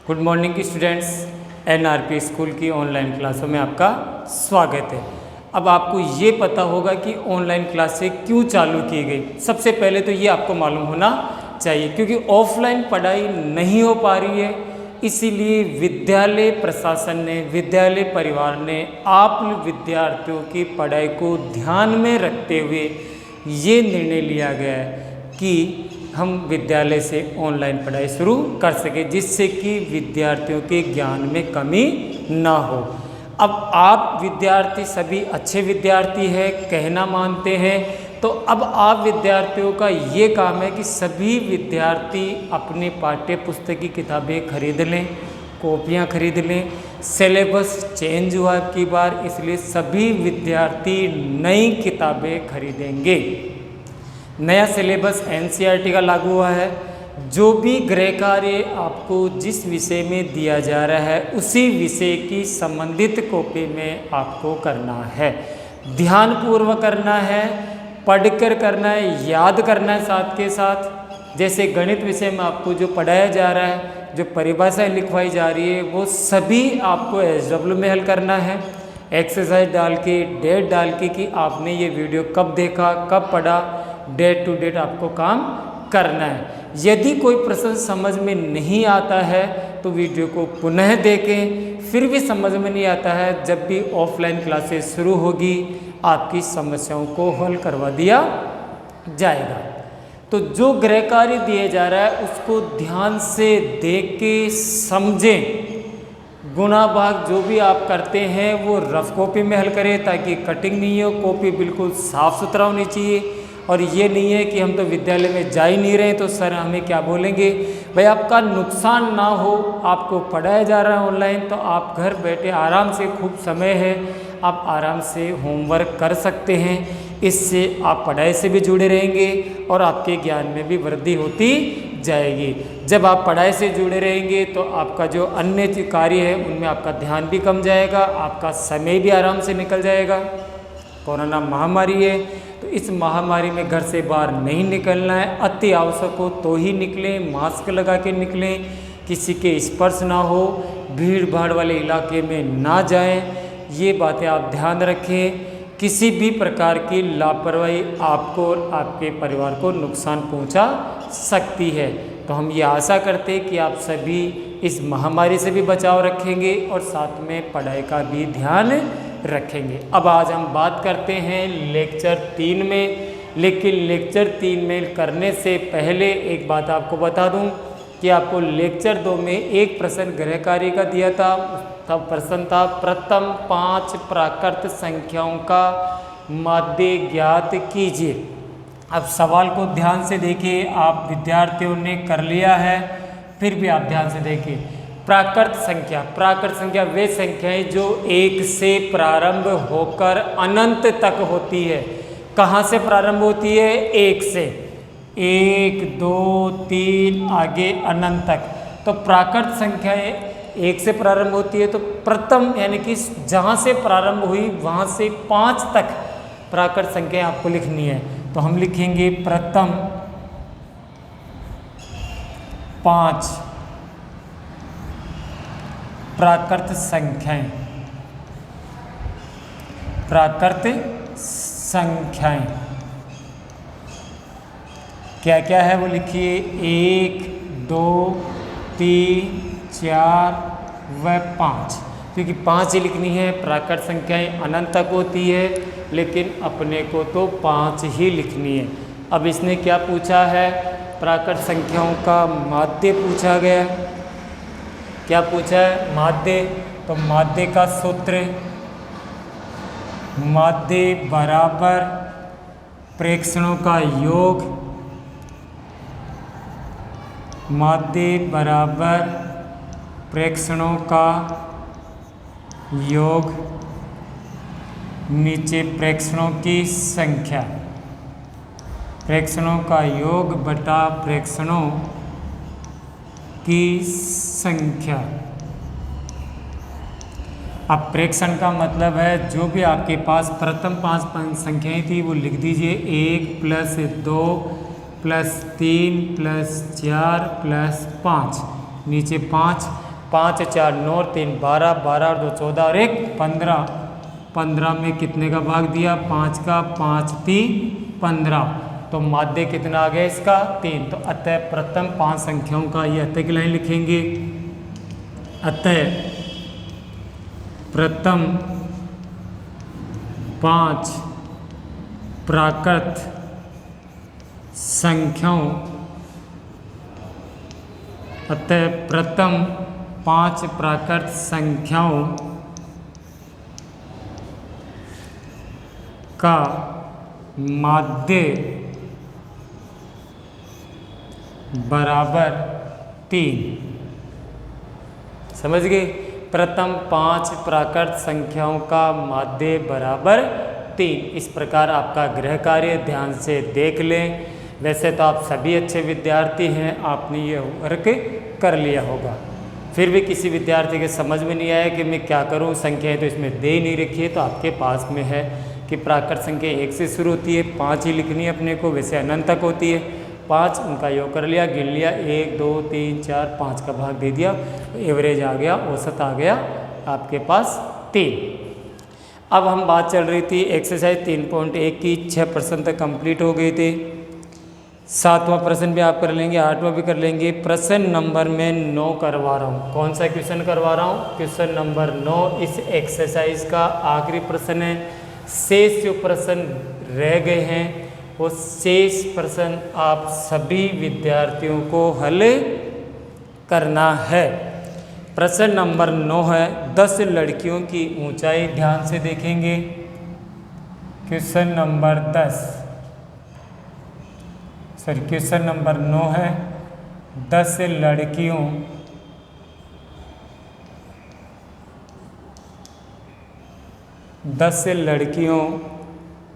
Good morning students, NRP school की online क्लासों में आपका स्वागत है। अब आपको ये पता होगा कि ऑनलाइन क्लासें क्यों चालू की गई। सबसे पहले तो ये आपको मालूम होना चाहिए क्योंकि ऑफलाइन पढ़ाई नहीं हो पा रही है, इसीलिए विद्यालय प्रशासन ने, विद्यालय परिवार ने आप विद्यार्थियों की पढ़ाई को ध्यान में रखते हुए ये निर्णय लिया गया है कि हम विद्यालय से ऑनलाइन पढ़ाई शुरू कर सकें, जिससे कि विद्यार्थियों के ज्ञान में कमी ना हो। अब आप विद्यार्थी सभी अच्छे विद्यार्थी हैं, कहना मानते हैं, तो अब आप विद्यार्थियों का ये काम है कि सभी विद्यार्थी अपनी पाठ्य पुस्तक की किताबें खरीद लें, कॉपियाँ खरीद लें। सिलेबस चेंज हुआ की बार, इसलिए सभी विद्यार्थी नई किताबें खरीदेंगे। नया सिलेबस एनसीईआरटी का लागू हुआ है। जो भी गृह कार्य आपको जिस विषय में दिया जा रहा है उसी विषय की संबंधित कॉपी में आपको करना है, ध्यानपूर्वक करना है, पढ़कर करना है, याद करना है। साथ के साथ जैसे गणित विषय में आपको जो पढ़ाया जा रहा है, जो परिभाषाएं लिखवाई जा रही है, वो सभी आपको SW में हल करना है। एक्सरसाइज डाल के, डेट डाल के कि आपने ये वीडियो कब देखा, कब पढ़ा, डेट टू डेट आपको काम करना है। यदि कोई प्रश्न समझ में नहीं आता है तो वीडियो को पुनः देखें, फिर भी समझ में नहीं आता है, जब भी ऑफलाइन क्लासेस शुरू होगी आपकी समस्याओं को हल करवा दिया जाएगा। तो जो गृह कार्य दिए जा रहा है उसको ध्यान से देख के समझें। गुना भाग जो भी आप करते हैं वो रफ कॉपी में हल करें ताकि कटिंग नहीं हो, कॉपी बिल्कुल साफ़ सुथरा होनी चाहिए। और ये नहीं है कि हम तो विद्यालय में जा ही नहीं रहे तो सर हमें क्या बोलेंगे। भाई आपका नुकसान ना हो, आपको पढ़ाया जा रहा है ऑनलाइन, तो आप घर बैठे आराम से, खूब समय है, आप आराम से होमवर्क कर सकते हैं। इससे आप पढ़ाई से भी जुड़े रहेंगे और आपके ज्ञान में भी वृद्धि होती जाएगी। जब आप पढ़ाई से जुड़े रहेंगे तो आपका जो अन्य कार्य है उनमें आपका ध्यान भी कम जाएगा, आपका समय भी आराम से निकल जाएगा। कोरोना महामारी है तो इस महामारी में घर से बाहर नहीं निकलना है, अति आवश्यक हो तो ही निकलें, मास्क लगा के निकलें, किसी के स्पर्श ना हो, भीड़ भाड़ वाले इलाके में ना जाएं। ये बातें आप ध्यान रखें। किसी भी प्रकार की लापरवाही आपको और आपके परिवार को नुकसान पहुंचा सकती है। तो हम ये आशा करते हैं कि आप सभी इस महामारी से भी बचाव रखेंगे और साथ में पढ़ाई का भी ध्यान रखेंगे। अब आज हम बात करते हैं लेक्चर 3 में, लेकिन लेक्चर 3 में करने से पहले एक बात आपको बता दूं कि आपको लेक्चर 2 में एक प्रश्न गृह कार्य का दिया था। तब प्रश्न था प्रथम 5 प्राकृत संख्याओं का माध्य ज्ञात कीजिए। अब सवाल को ध्यान से देखिए, आप विद्यार्थियों ने कर लिया है, फिर भी आप ध्यान से देखिए। प्राकृत संख्या वे संख्याएं जो 1 से प्रारंभ होकर अनंत तक होती है। कहाँ से प्रारंभ होती है? 1 से, 1 2 3 आगे अनंत तक। तो प्राकृत संख्याएं 1 से प्रारंभ होती है, तो प्रथम यानी कि जहाँ से प्रारंभ हुई वहाँ से 5 तक प्राकृत संख्याएं आपको लिखनी है। तो हम लिखेंगे प्रथम 5 प्राकृत संख्याएं। क्या क्या है वो लिखिए। 1 2 3 4 व 5, क्योंकि 5 ही लिखनी है। प्राकृत संख्याएं अनंत तक होती है, लेकिन अपने को तो 5 ही लिखनी है। अब इसने क्या पूछा है? प्राकृत संख्याओं का माध्य पूछा गया। क्या पूछा है? माध्य। तो माध्य का सूत्र, माध्य बराबर प्रेक्षणों का योग, माध्य बराबर प्रेक्षणों का योग, नीचे प्रेक्षणों की संख्या, प्रेक्षणों का योग बटा प्रेक्षणों की संख्या। अब प्रेक्षण का मतलब है जो भी आपके पास प्रथम 5 संख्याएं थी वो लिख दीजिए। 1 + 2 +3 +4 +5, नीचे 5। 5 4 9 3 12, 12 और 2 14 और 1 15। 15 में कितने का भाग दिया? 5 का। 5 3 15, तो माध्य कितना आ गया इसका? 3। तो अतः प्रथम 5 संख्याओं का ये अतः की लाइन लिखेंगे। अतः प्रथम 5 प्राकृत संख्याओं, अतः प्रथम 5 प्राकृत संख्याओं का माध्य बराबर 3। समझ गए? प्रथम 5 प्राकृत संख्याओं का माध्य बराबर 3। इस प्रकार आपका गृह कार्य ध्यान से देख लें। वैसे तो आप सभी अच्छे विद्यार्थी हैं, आपने ये वर्क कर लिया होगा। फिर भी किसी विद्यार्थी के समझ में नहीं आया कि मैं क्या करूं, संख्याएं तो इसमें दे ही नहीं रखी है। तो आपके पास में है कि प्राकृत संख्या 1 से शुरू होती है, 5 ही लिखनी है अपने को, वैसे अनंत तक होती है। 5 उनका योग कर लिया, गिन लिया, 1 2 3 4 5 का भाग दे दिया, एवरेज आ गया, औसत आ गया आपके पास 3। अब हम बात चल रही थी एक्सरसाइज 3.1 की। 6 प्रश्न तक कंप्लीट हो गए थे। 7वां प्रश्न भी आप कर लेंगे, 8वां भी कर लेंगे। प्रश्न नंबर में 9 करवा रहा हूँ। कौन सा क्वेश्चन करवा रहा हूँ? क्वेश्चन नंबर 9 इस एक्सरसाइज का आखिरी प्रश्न है। शेष जो प्रश्न रह गए हैं वो शेष प्रश्न आप सभी विद्यार्थियों को हल करना है। प्रश्न नंबर 9 है 10 लड़कियों की ऊंचाई। ध्यान से देखेंगे। क्वेश्चन नंबर 9 है 10 लड़कियों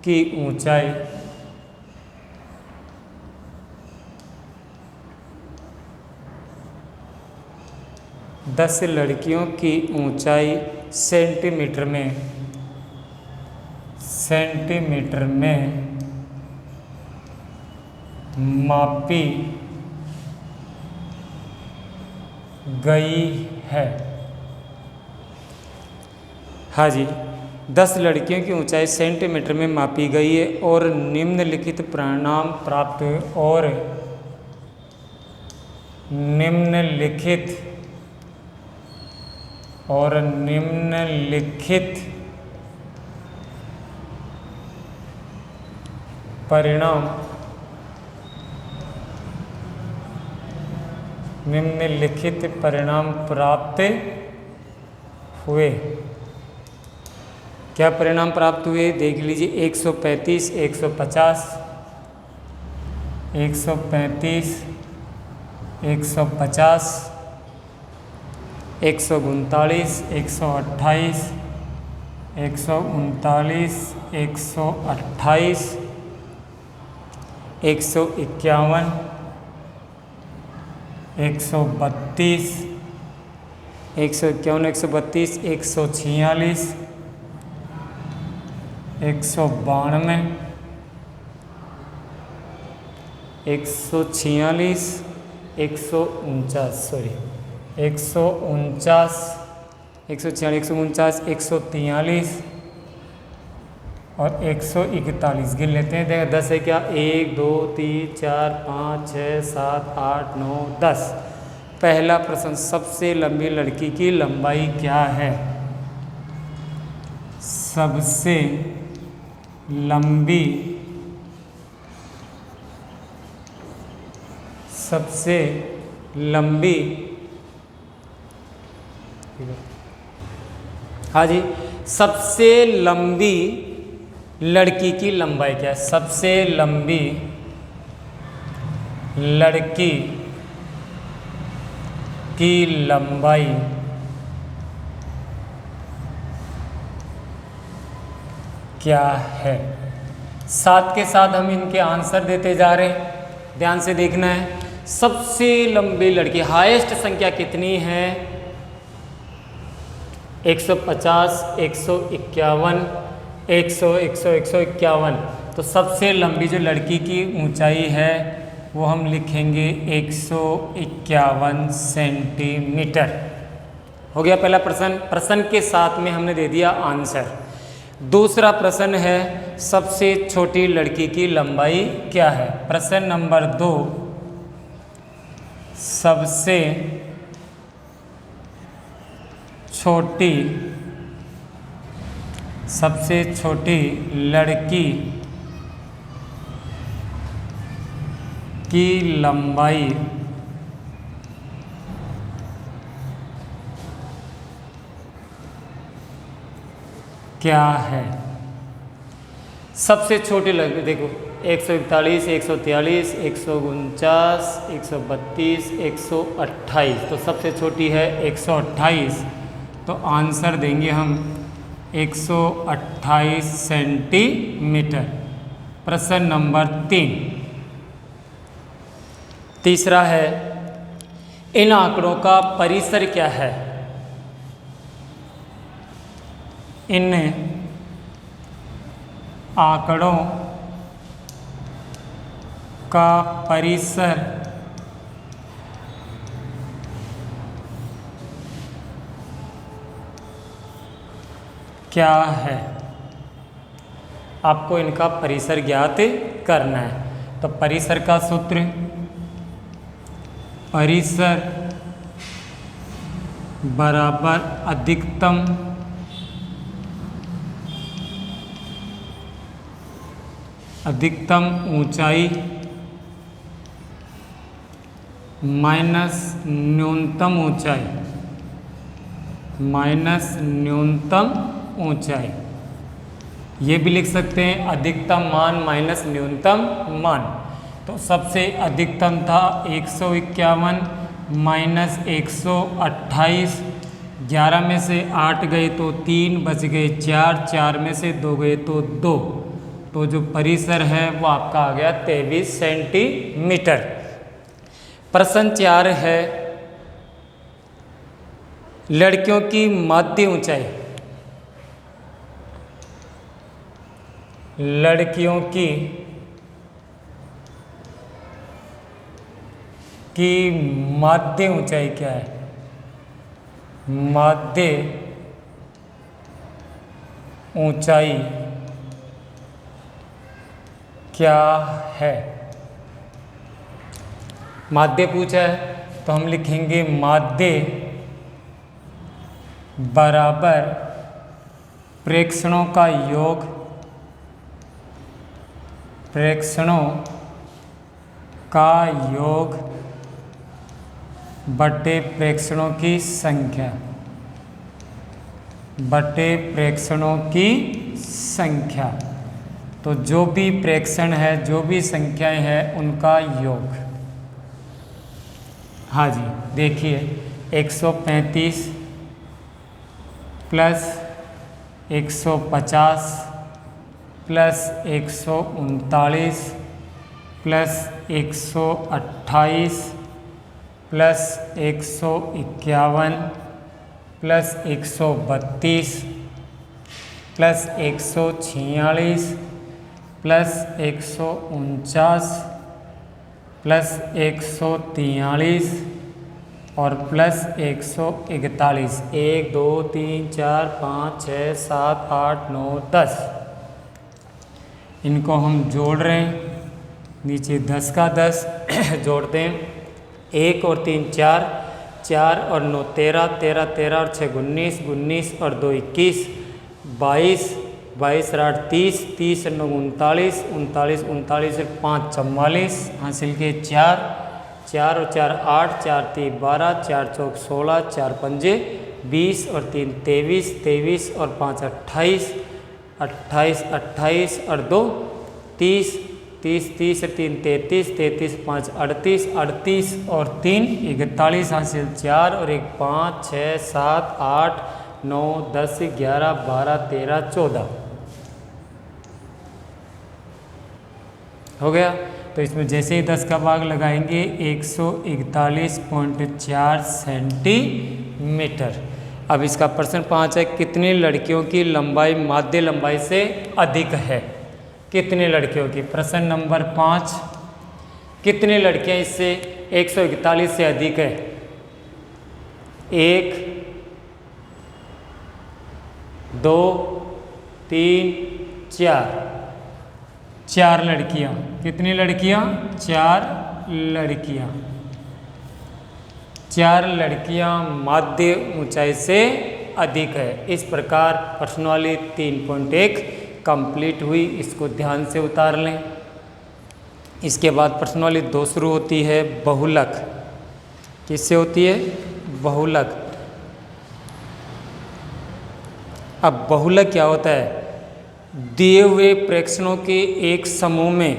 की ऊंचाई। दस लड़कियों की ऊंचाई सेंटीमीटर में मापी गई है। हाँ जी, 10 लड़कियों की ऊंचाई सेंटीमीटर में मापी गई है और निम्नलिखित परिणाम प्राप्त हुए। और निम्नलिखित परिणाम प्राप्त हुए। क्या परिणाम प्राप्त हुए? देख लीजिए। 135, 150, 135, 150, 139, 128, 139, 128, 151, 132, 151, 132, 146, 192, 146, 149, सॉरी 149, 146, 149, 143 और 141 गिन लेते हैं। देखो 10 है क्या? 1 2 3 4 5 6 7 8 9 10। पहला प्रश्न, सबसे लंबी लड़की की लंबाई क्या है? सबसे लंबी हाँ जी, सबसे लंबी लड़की की लंबाई क्या है? सबसे लंबी लड़की की लंबाई क्या है? साथ के साथ हम इनके आंसर देते जा रहे हैं। ध्यान से देखना है। सबसे लंबी लड़की, हाईएस्ट संख्या कितनी है? 150, 151, 100, 100, 151। तो सबसे लंबी जो लड़की की ऊंचाई है वो हम लिखेंगे 151 सेंटीमीटर। हो गया पहला प्रश्न। प्रश्न के साथ में हमने दे दिया आंसर। दूसरा प्रश्न है सबसे छोटी लड़की की लंबाई क्या है। प्रश्न नंबर 2, सबसे छोटी लड़की की लंबाई क्या है। सबसे छोटी लड़की देखो 141, 143, 149, 132, 128, तो सबसे छोटी है 128, तो आंसर देंगे हम 128 सेंटीमीटर। प्रश्न नंबर 3, तीसरा है इन आंकड़ों का परिसर क्या है। इन आंकड़ों का परिसर क्या है। आपको इनका परिसर ज्ञात करना है। तो परिसर का सूत्र, परिसर बराबर अधिकतम ऊंचाई माइनस न्यूनतम ऊंचाई, ये भी लिख सकते हैं अधिकतम मान माइनस न्यूनतम मान। तो सबसे अधिकतम था 151 माइनस 128, 11 में से 8 गए तो 3, बच गए 4, 4 में से 2 गए तो 2, तो जो परिसर है वो आपका आ गया 23 सेंटीमीटर। प्रश्न 4 है लड़कियों की माध्य ऊंचाई। लड़कियों की माध्य ऊंचाई क्या है। माध्य ऊंचाई क्या है। माध्य पूछा है तो हम लिखेंगे माध्य बराबर प्रेक्षणों का योग, बटे प्रेक्षणों की संख्या, तो जो भी प्रेक्षण है, जो भी संख्याएं हैं उनका योग। हाँ जी, देखिए 135 plus 150 plus 139 plus 128 plus 151 plus 132 plus 146 plus 149 plus 143 और प्लस 141। 1 2 3 4 5 6 7 8 9 10, इनको हम जोड़ रहे हैं, नीचे 10 का 10 जोड़ते हैं। 1 और 3 4, 4 और 9 13, 13 13 और 6 19, 19 और 2 21, 22, 22 और 8 30, 30 और 9 39, 39, 39 और 5 44, हासिल के 4, 4 और 4 8, 4 3 12, 4 चौक 16, 4 पंजे 20 और 3 23, 23 और 5 28, 28, 28 और 2 30, 30, 30 और 3 33, 33, 5 38, 38 और 3 41, हासिल 4 और 1 5 6 7 8 9 10 11 12 13 14 हो गया। तो इसमें जैसे ही 10 का भाग लगाएंगे 141.4 सेंटीमीटर। अब इसका प्रश्न 5 है कितनी लड़कियों की लंबाई माध्य लंबाई से अधिक है। कितनी लड़कियों की, प्रश्न नंबर 5, कितनी लड़कियां इससे 141 से अधिक है। 1 2 3 4, 4 लड़कियां। कितनी लड़कियां? 4 लड़कियां। 4 लड़कियां माध्य ऊंचाई से अधिक है। इस प्रकार प्रश्नावली 3.1 कंप्लीट हुई। इसको ध्यान से उतार लें। इसके बाद प्रश्नावली 2 शुरू होती है, बहुलक। किससे होती है? बहुलक। अब बहुलक क्या होता है? दिए हुए प्रेक्षणों के एक समूह में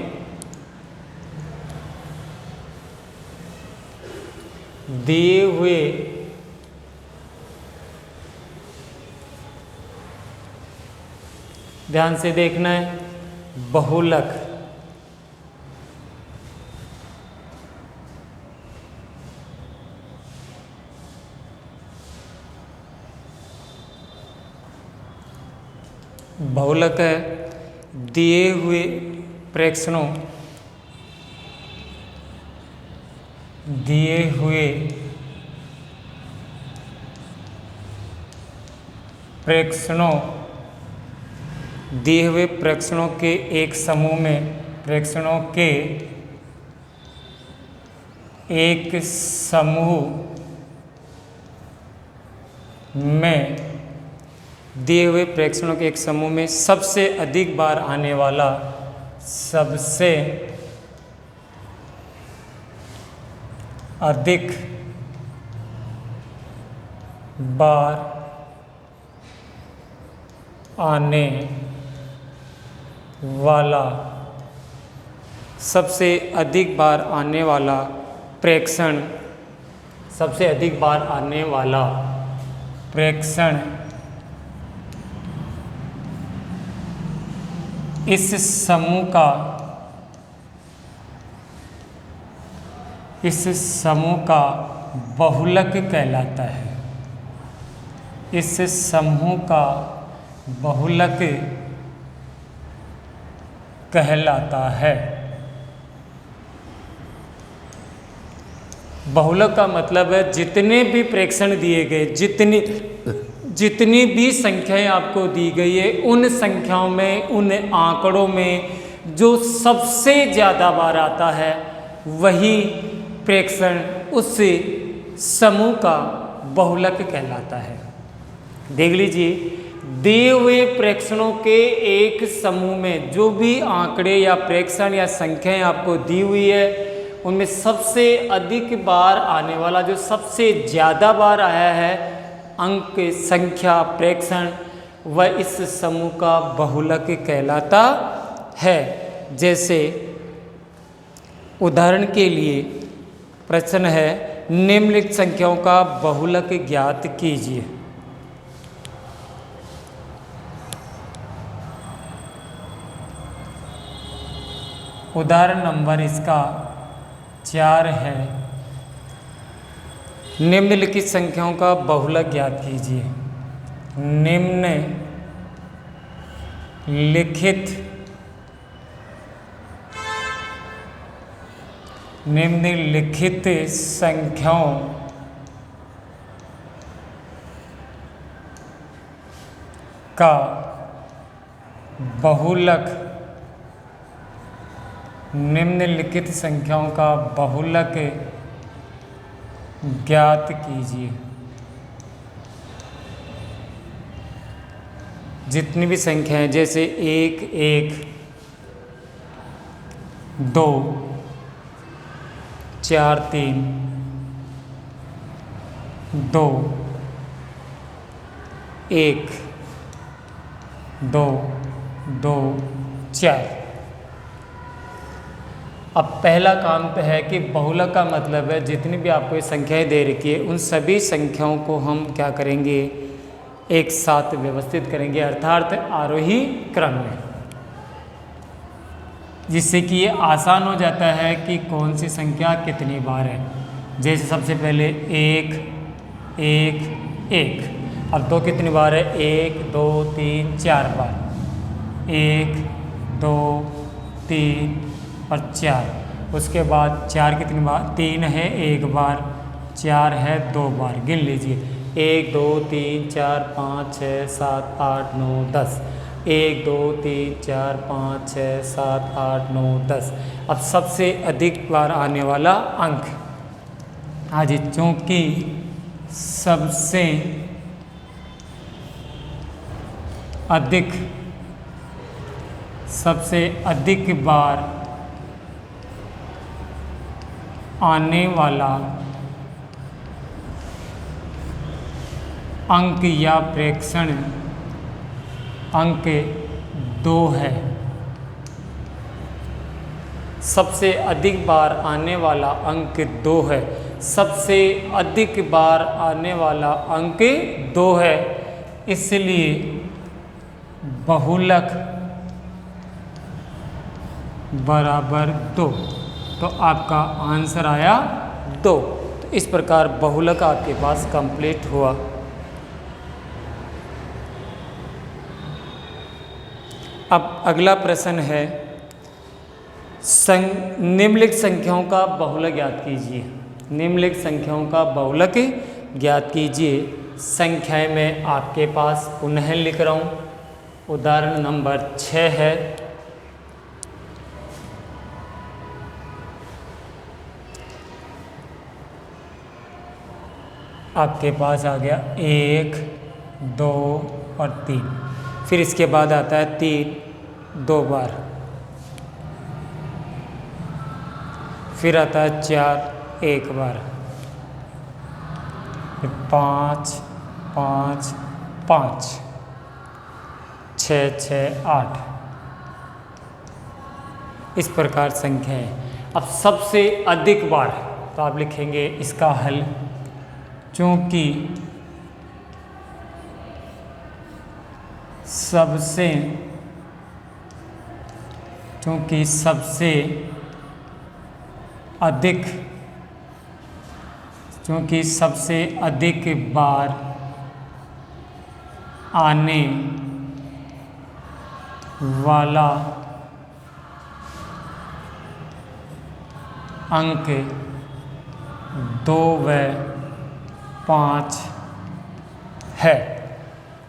दिए हुए ध्यान से देखना है, बहुलक बहुलक है दिए हुए प्रेक्षणों दिए हुए प्रेक्षणों दिए हुए प्रेक्षणों के एक समूह में प्रेक्षणों के एक समूह में दिए हुए प्रेक्षणों के एक समूह में सबसे अधिक बार आने वाला सबसे अधिक बार आने वाला सबसे अधिक बार आने वाला प्रेक्षण सबसे अधिक बार आने वाला प्रेक्षण इस समूह का बहुलक कहलाता है। इस समूह का बहुलक कहलाता है। बहुलक का मतलब है जितने भी प्रेक्षण दिए गए, जितनी भी संख्याएं आपको दी गई है, उन संख्याओं में, उन आंकड़ों में जो सबसे ज़्यादा बार आता है वही प्रेक्षण उस समूह का बहुलक कहलाता है। देख लीजिए, दिए हुए प्रेक्षणों के एक समूह में जो भी आंकड़े या प्रेक्षण या संख्याएं आपको दी हुई है, उनमें सबसे अधिक बार आने वाला, जो सबसे ज़्यादा बार आया है अंक, संख्या, प्रेक्षण, वह इस समूह का बहुलक कहलाता है। जैसे उदाहरण के लिए प्रश्न है, निम्नलिखित संख्याओं का बहुलक ज्ञात कीजिए। उदाहरण नंबर इसका 4 है, निम्नलिखित संख्याओं का बहुलक ज्ञात कीजिए। निम्नलिखित संख्याओं का बहुलक निम्नलिखित संख्याओं का बहुलक ज्ञात कीजिए। जितनी भी संख्याएं, जैसे 1 1 2 4 3 2 1 2 2 4। अब पहला काम तो है कि बहुलक का मतलब है जितनी भी आपको ये संख्याएं दे रखी है, उन सभी संख्याओं को हम क्या करेंगे, एक साथ व्यवस्थित करेंगे, अर्थात आरोही क्रम में, जिससे कि ये आसान हो जाता है कि कौन सी संख्या कितनी बार है। जैसे सबसे पहले 1 1 1, अब 2 कितनी बार है, 1 2 3 4 बार, 1 2 3 और 4। उसके बाद 4 कितनी बार, 3 है 1 बार, 4 है 2 बार, गिन लीजिए 1 2 3 4 5 6 7 8 9 10। 1 2 3 4 5 6 7 8 9 10। अब सबसे अधिक बार आने वाला अंक, हाँ जी, चूँकि सबसे अधिक बार आने वाला अंक या प्रेक्षण अंक 2 है। सबसे अधिक बार आने वाला अंक 2 है। सबसे अधिक बार आने वाला अंक 2 है, इसलिए बहुलक बराबर 2। तो आपका आंसर आया 2। तो इस प्रकार बहुलक आपके पास कंप्लीट हुआ। अब अगला प्रश्न है, निम्नलिखित संख्याओं का बहुलक ज्ञात कीजिए। निम्नलिखित संख्याओं का बहुलक ज्ञात कीजिए। संख्याएं मैं आपके पास पुनः लिख रहा हूँ। उदाहरण नंबर 6 है। आपके पास आ गया 1 2 और 3। फिर इसके बाद आता है 3 2 बार। फिर आता है 4 1 बार। फिर 5 5 5 6 6 8। इस प्रकार संख्या है। अब सबसे अधिक बार, तो आप लिखेंगे इसका हल, चूँकि सबसे अधिक बार आने वाला अंक 2 व 5 है।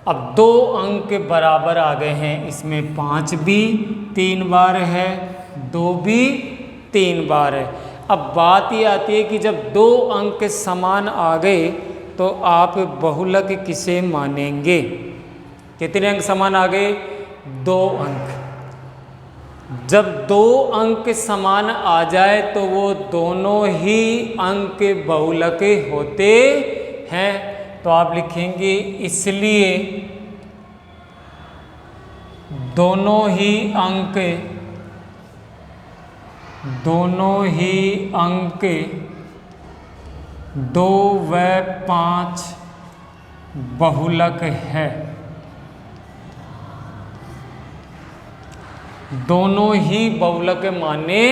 अब 2 अंक बराबर आ गए हैं। इसमें 5 भी 3 बार है, 2 भी 3 बार है। अब बात ये आती है कि जब 2 अंक समान आ गए तो आप बहुलक किसे मानेंगे? कितने अंक समान आ गए? 2 अंक। जब 2 अंक समान आ जाए तो वो दोनों ही अंक बहुलक होते हैं। तो आप लिखेंगे इसलिए दोनों ही अंक 2 व 5 बहुलक है। दोनों ही बहुलक माने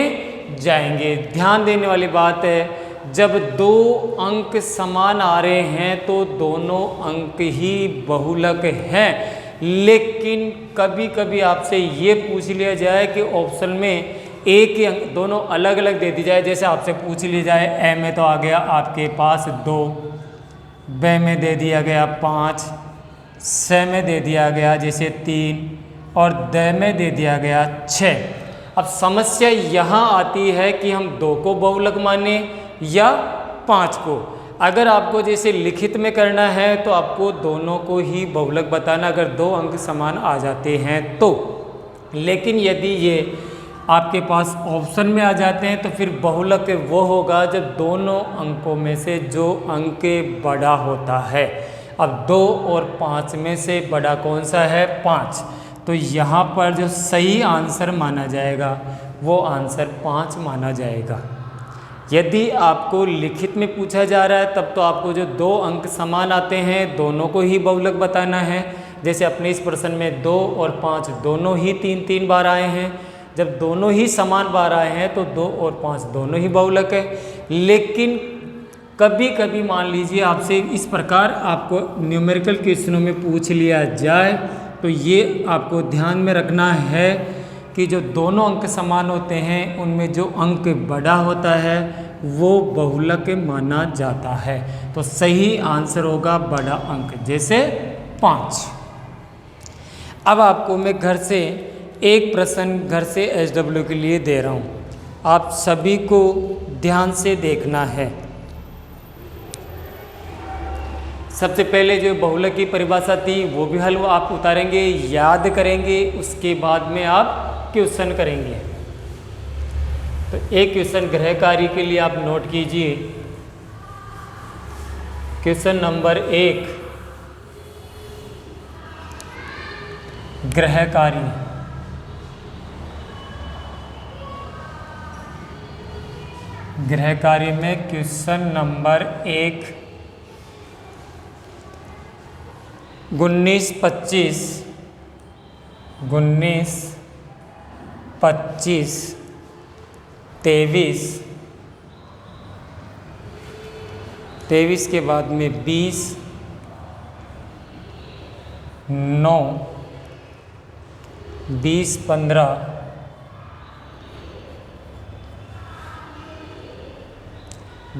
जाएंगे। ध्यान देने वाली बात है, जब 2 अंक समान आ रहे हैं तो दोनों अंक ही बहुलक हैं। लेकिन कभी कभी आपसे ये पूछ लिया जाए कि ऑप्शन में एक ही अंक दोनों अलग अलग दे दी जाए। जैसे आपसे पूछ लिया जाए ए में तो आ गया आपके पास 2, ब में दे दिया गया 5, स में दे दिया गया जैसे 3 और द में दे दिया गया 6। अब समस्या यहाँ आती है कि हम 2 को बहुलक माने या 5 को। अगर आपको जैसे लिखित में करना है तो आपको दोनों को ही बहुलक बताना, अगर 2 अंक समान आ जाते हैं तो। लेकिन यदि ये आपके पास ऑप्शन में आ जाते हैं तो फिर बहुलक वो होगा जब दोनों अंकों में से जो अंक बड़ा होता है। अब 2 और 5 में से बड़ा कौन सा है? 5। तो यहाँ पर जो सही आंसर माना जाएगा वो आंसर 5 माना जाएगा। यदि आपको लिखित में पूछा जा रहा है तब तो आपको जो 2 अंक समान आते हैं दोनों को ही बहुलक बताना है। जैसे अपने इस प्रश्न में 2 और 5 दोनों ही 3 बार आए हैं। जब दोनों ही समान बार आए हैं तो 2 और 5 दोनों ही बहुलक है। लेकिन कभी कभी मान लीजिए आपसे इस प्रकार आपको न्यूमेरिकल क्वेश्चनों में पूछ लिया जाए तो ये आपको ध्यान में रखना है कि जो दोनों अंक समान होते हैं उनमें जो अंक बड़ा होता है वो बहुलक माना जाता है। तो सही आंसर होगा बड़ा अंक, जैसे 5। अब आपको मैं घर से एक प्रश्न घर से SW के लिए दे रहा हूँ, आप सभी को ध्यान से देखना है। सबसे पहले जो बहुलक की परिभाषा थी वो भी हल आप उतारेंगे, याद करेंगे, उसके बाद में आप क्वेश्चन करेंगे। तो एक क्वेश्चन गृह कार्य के लिए आप नोट कीजिए। क्वेश्चन नंबर 1, गृह कार्य। गृह कार्य में क्वेश्चन नंबर 1, 19, 25, 23 के बाद में 20, 9, 20, 15,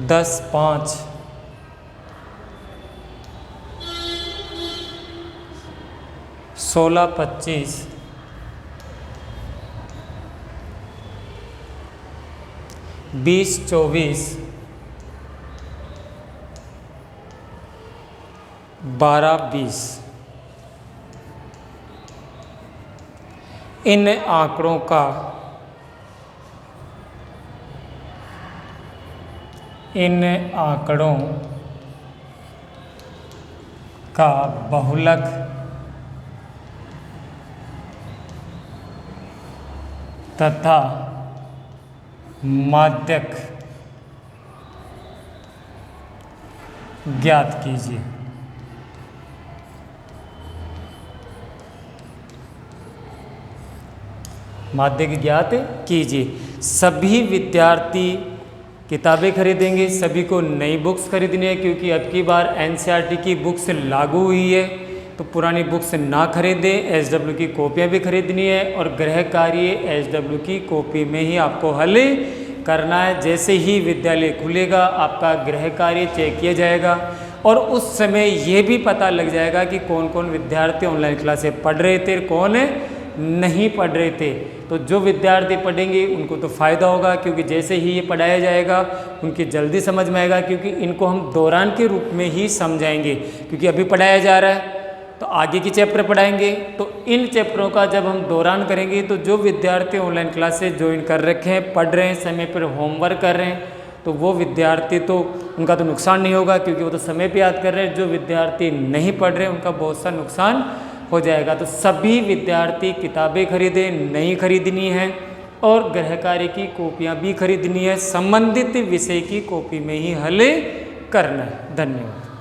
10, 5, 16, 25, 20, 24, 12, 20। इन आंकड़ों का बहुलक तथा माध्यक ज्ञात कीजिए। माध्यक ज्ञात कीजिए। सभी विद्यार्थी किताबें खरीदेंगे, सभी को नई बुक्स खरीदनी है, क्योंकि अब की बार NCERT की बुक्स लागू हुई है। तो पुरानी बुक्स ना खरीदें, SW की कॉपियाँ भी खरीदनी है, और गृह कार्य SW की कॉपी में ही आपको हल करना है। जैसे ही विद्यालय खुलेगा आपका गृह कार्य चेक किया जाएगा, और उस समय ये भी पता लग जाएगा कि कौन कौन विद्यार्थी ऑनलाइन क्लासेस पढ़ रहे थे, कौन नहीं पढ़ रहे थे। तो जो विद्यार्थी पढ़ेंगे उनको तो फ़ायदा होगा, क्योंकि जैसे ही ये पढ़ाया जाएगा उनकी जल्दी समझ में आएगा, क्योंकि इनको हम दौरान के रूप में ही समझाएंगे। क्योंकि अभी पढ़ाया जा रहा है तो आगे की चैप्टर पढ़ाएंगे, तो इन चैप्टरों का जब हम दौरान करेंगे तो जो विद्यार्थी ऑनलाइन क्लासेस ज्वाइन कर रखे हैं, पढ़ रहे हैं, समय पर होमवर्क कर रहे हैं, तो वो विद्यार्थी तो उनका तो नुकसान नहीं होगा, क्योंकि वो तो समय पे याद कर रहे हैं। जो विद्यार्थी नहीं पढ़ रहे उनका बहुत सा नुकसान हो जाएगा। तो सभी विद्यार्थी किताबें खरीदें, नई खरीदनी है, और गृह कार्य की कॉपियाँ भी खरीदनी है। संबंधित विषय की कॉपी में ही हल करना है। धन्यवाद।